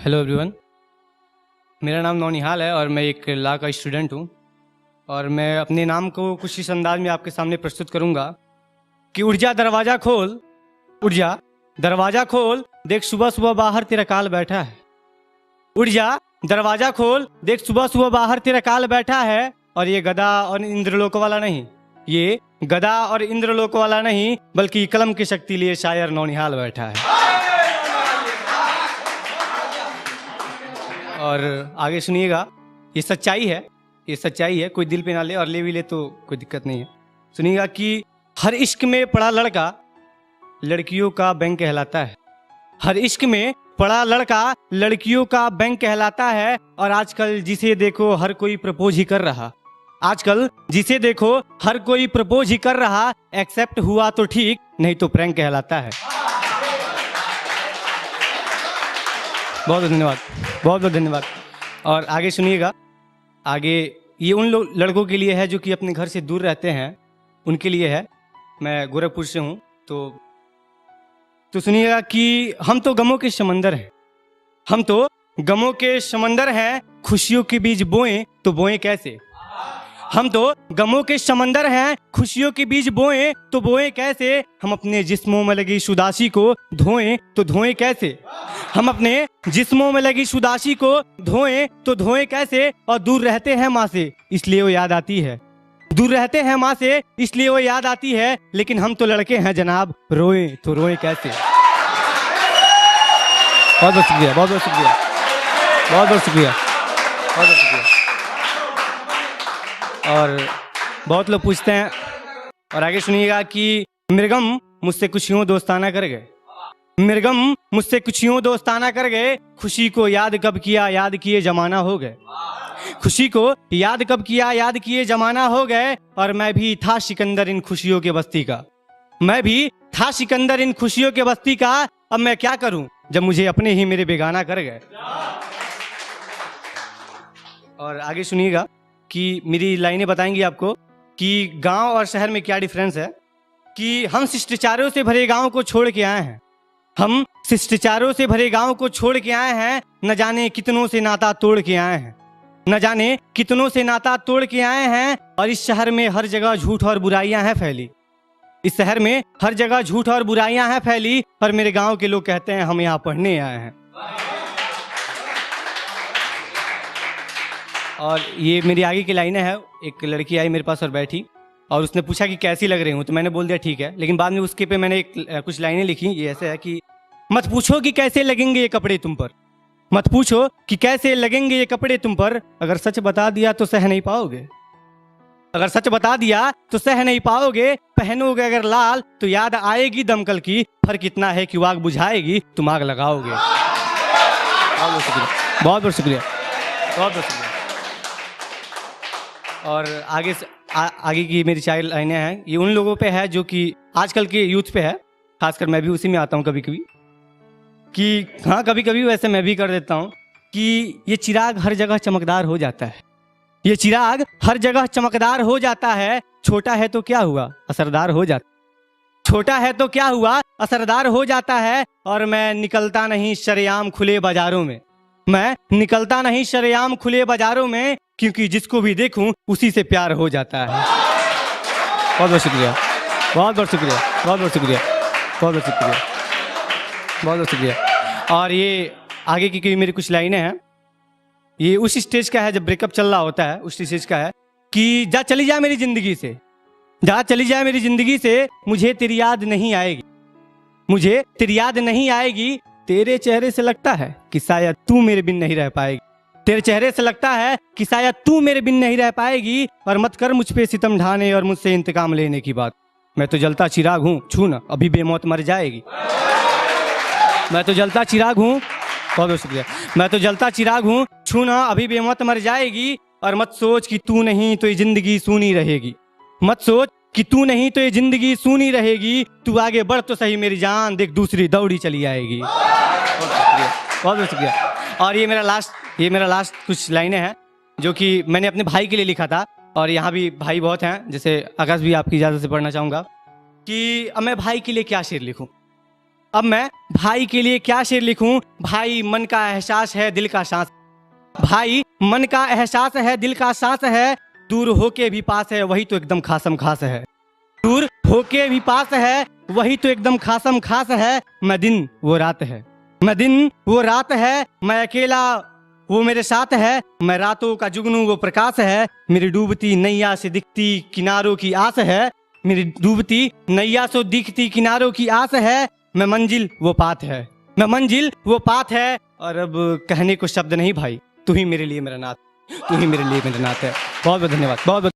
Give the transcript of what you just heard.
Hello everyone, मेरा नाम नौनिहाल है और मैं एक लॉ का स्टूडेंट हूँ। और मैं अपने नाम को कुछ इस अंदाज में आपके सामने प्रस्तुत करूँगा कि उठ जा दरवाज़ा खोल, उठ जा दरवाज़ा खोल, देख सुबह सुबह बाहर तेरा काल बैठा है। उठ जा दरवाज़ा खोल, देख सुबह सुबह बाहर तेरा काल बैठा है। और ये गदा और इंद्रलोक वाला नहीं, ये गदा और इंद्रलोक वाला नहीं, बल्कि कलम की शक्ति लिए शायर नौनिहाल बैठा है। और आगे सुनिएगा, ये सच्चाई है, ये सच्चाई है, कोई दिल पे ना ले, और ले भी ले तो कोई दिक्कत नहीं है। सुनिएगा कि हर इश्क में पड़ा लड़का लड़कियों का बैंक कहलाता है। हर इश्क में पड़ा लड़का लड़कियों का बैंक कहलाता है। और आजकल जिसे देखो हर कोई प्रपोज ही कर रहा, आजकल जिसे देखो हर कोई प्रपोज ही कर रहा। एक्सेप्ट हुआ तो ठीक, नहीं तो प्रैंक कहलाता है। बहुत बहुत धन्यवाद, बहुत बहुत धन्यवाद। और आगे सुनिएगा, आगे ये उन लड़कों के लिए है जो कि अपने घर से दूर रहते हैं, उनके लिए है। मैं गोरखपुर से हूँ, तो सुनिएगा कि हम तो गमों के समंदर हैं, हम तो गमों के समंदर हैं, खुशियों के बीज बोएं तो बोएं कैसे। हम तो गमों के समंदर हैं, खुशियों के बीज बोएं तो बोएं कैसे। हम अपने जिस्मों में लगी इस उदासी को धोएं तो धोएं कैसे। हम अपने जिस्मों में लगी इस उदासी को धोएं तो धोएं कैसे। और दूर रहते हैं माँ से इसलिए वो याद आती है, दूर रहते हैं माँ से इसलिए वो याद आती है। लेकिन हम तो लड़के हैं जनाब, रोएं तो रोएं कैसे। बहुत बहुत शुक्रिया, बहुत बहुत शुक्रिया, बहुत बहुत शुक्रिया, बहुत बहुत शुक्रिया। और बहुत लोग पूछते हैं, और आगे सुनिएगा कि मृगम मुझसे कुछ यूं दोस्ताना कर गए, मृगम मुझसे कुछ यूं दोस्ताना कर गए। खुशी को याद कब किया, याद किए जमाना हो गए। खुशी को याद कब किया, याद किए जमाना हो गए। और मैं भी था सिकंदर इन खुशियों के बस्ती का, मैं भी था सिकंदर इन खुशियों के बस्ती का। अब मैं क्या करूं जब मुझे अपने ही मेरे बेगाना कर गए। और आगे सुनिएगा कि मेरी लाइनें बताएंगी आपको कि गांव और शहर में क्या डिफरेंस है। कि हम शिष्टाचारों से भरे गांव को छोड़ के आए हैं, हम शिष्टाचारों से भरे गांव को छोड़ के आए हैं। न जाने कितनों से नाता तोड़ के आए हैं, न जाने कितनों से नाता तोड़ के आए हैं। और इस शहर में हर जगह झूठ और बुराइयां हैं फैली, इस शहर में हर जगह झूठ और बुराइयां हैं फैली। और मेरे गांव के लोग कहते हैं हम यहाँ पढ़ने आए हैं। और ये मेरी आगे की लाइनें हैं। एक लड़की आई मेरे पास और बैठी, और उसने पूछा कि कैसी लग रही हूँ, तो मैंने बोल दिया ठीक है। लेकिन बाद में उसके पे मैंने कुछ लाइनें लिखी। ये ऐसे है कि मत पूछो कि कैसे लगेंगे ये कपड़े तुम पर, मत पूछो कि कैसे लगेंगे ये कपड़े तुम पर। अगर सच बता दिया तो सह नहीं पाओगे, अगर सच बता दिया तो सह नहीं पाओगे। पहनोगे अगर लाल तो याद आएगी दमकल की, फर्क इतना है कि वो आग बुझाएगी तुम आग लगाओगे। बहुत बहुत शुक्रिया, बहुत बहुत शुक्रिया, बहुत बहुत शुक्रिया। और आगे की मेरी 4 लाइनें हैं। ये उन लोगों पे है जो कि आजकल के यूथ पे है, खासकर मैं भी उसी में आता हूँ कभी कभी। कि हाँ, कभी कभी वैसे मैं भी कर देता हूँ कि ये चिराग हर जगह चमकदार हो जाता है, ये चिराग हर जगह चमकदार हो जाता है। छोटा है तो क्या हुआ, असरदार हो जाता, छोटा है तो क्या हुआ, असरदार हो जाता है। और मैं निकलता नहीं शरेआम खुले बाजारों में, मैं निकलता नहीं शरेआम खुले बाजारों में, क्योंकि जिसको भी देखूं उसी से प्यार हो जाता है। बहुत बहुत शुक्रिया, बहुत बहुत शुक्रिया, बहुत बहुत शुक्रिया, बहुत बहुत शुक्रिया, बहुत बहुत शुक्रिया। और ये आगे की मेरी कुछ लाइनें हैं। ये उस स्टेज का है जब ब्रेकअप चल रहा होता है, उस स्टेज का है कि जा चली जाए मेरी जिंदगी से, जा चली जाए मेरी जिंदगी से। मुझे तेरी याद नहीं आएगी, मुझे तेरी याद नहीं आएगी। तेरे चेहरे से लगता है कि शायद तू मेरे बिन नहीं रह पाएगी, तेरे चेहरे से लगता है कि शायद तू मेरे बिन नहीं रह पाएगी। और मत कर मुझ पे सितम ढाने और मुझसे इंतकाम लेने की बात। मैं तो जलता चिराग हूँ, छू ना अभी बेमौत मर जाएगी। मैं तो जलता चिराग हूँ, बहुत बहुत शुक्रिया। मैं तो जलता चिराग हूँ, छू ना अभी बेमौत मर जाएगी। और मत सोच कि तू नहीं तो ये जिंदगी सूनी रहेगी, मत सोच कि तू नहीं तो ये जिंदगी सूनी रहेगी। तू आगे बढ़ तो सही मेरी जान, देख दूसरी दौड़ी चली आएगी। बहुत शुक्रिया, बहुत बहुत शुक्रिया। और ये मेरा लास्ट कुछ लाइनें हैं जो कि मैंने अपने भाई के लिए लिखा था। और यहाँ भी भाई बहुत हैं, जैसे आकाश भी आपकी इजाज़त से पढ़ना चाहूँगा कि अब मैं भाई के लिए क्या शेर लिखूँ। अब मैं भाई के लिए क्या शेर लिखूं? भाई मन का एहसास है दिल का सांस, भाई मन का एहसास है दिल का सांस है, दूर होके भी पास है वही तो एकदम खासम खास है, दूर होके भी पास है वही तो एकदम खासम खास है। मैं दिन वो रात है, मैं दिन वो रात है, मैं अकेला वो मेरे साथ है, मैं रातों का जुगनू वो प्रकाश है, मेरी डूबती नैया से दिखती किनारों की आस है, मेरी डूबती नैया से दिखती किनारों की आस है, मैं मंजिल वो पाथ है, मैं मंजिल वो पाथ है। और अब कहने को शब्द नहीं भाई, तू ही मेरे लिए मेरा नाथ, तू ही मेरे लिए मेरा नाथ है। बहुत बहुत धन्यवाद, बहुत बहुत।